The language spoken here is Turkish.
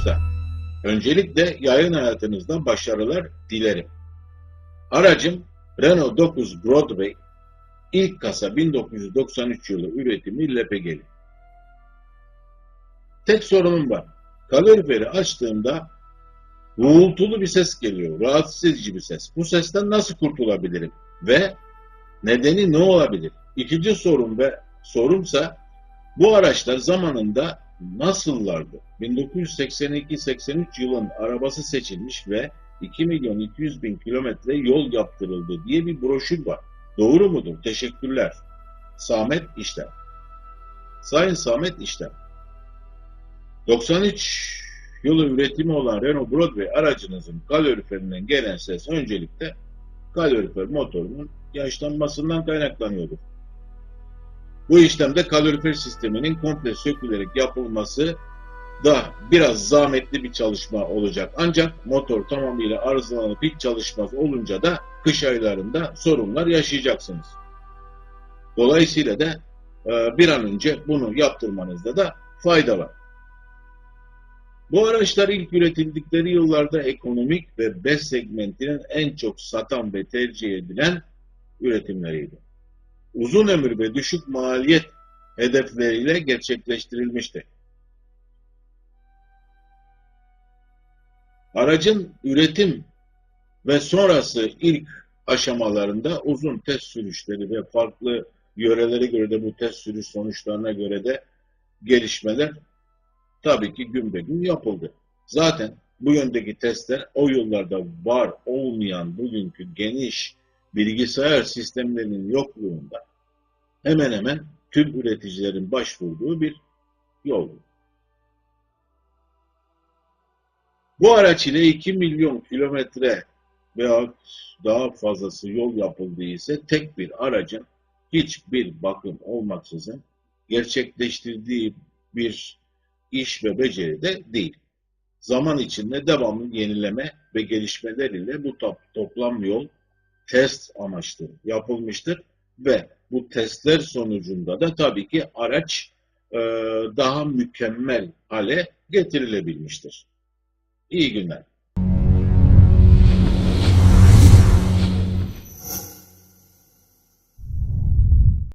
Usta, öncelikle yayın hayatınızda başarılar dilerim. Aracım Renault 9 Broadway, ilk kasa 1993 yılı üretimi LPG'li. Tek sorunum var. Kaloriferi açtığımda uğultulu bir ses geliyor, rahatsız edici bir ses. Bu sesten nasıl kurtulabilirim ve nedeni ne olabilir? İkinci sorumsa bu araçlar zamanında nasıllardı? 1982-83 yılın arabası seçilmiş ve 2.200.000 kilometre yol yaptırıldı diye bir broşür var. Doğru mudur? Teşekkürler. Samet İşlem. Sayın Samet İşlem, 93 yılı üretimi olan Renault Broadway aracınızın kaloriferinden gelen ses öncelikle kalorifer motorunun yaşlanmasından kaynaklanıyordur. Bu işlemde kalorifer sisteminin komple sökülerek yapılması da biraz zahmetli bir çalışma olacak. Ancak motor tamamıyla arızalanıp hiç çalışmaz olunca da kış aylarında sorunlar yaşayacaksınız. Dolayısıyla da bir an önce bunu yaptırmanızda da fayda var. Bu araçlar ilk üretildikleri yıllarda ekonomik ve B segmentinin en çok satan ve tercih edilen üretimleriydi. Uzun ömür ve düşük maliyet hedefleriyle gerçekleştirilmişti. Aracın üretim ve sonrası ilk aşamalarında uzun test sürüşleri ve farklı yörelere göre de bu test sürüş sonuçlarına göre de gelişmeler tabii ki gün be gün yapıldı. Zaten bu yöndeki testler o yıllarda var olmayan bugünkü geniş bilgisayar sistemlerinin yokluğunda hemen hemen tüm üreticilerin başvurduğu bir yol. Bu araç ile 2 milyon kilometre veya daha fazlası yol yapıldığı ise tek bir aracın hiçbir bakım olmaksızın gerçekleştirdiği bir iş ve beceri de değil. Zaman içinde devamlı yenileme ve gelişmeler ile bu toplam yol test amaçlı yapılmıştır ve bu testler sonucunda da tabii ki araç daha mükemmel hale getirilebilmiştir. İyi günler.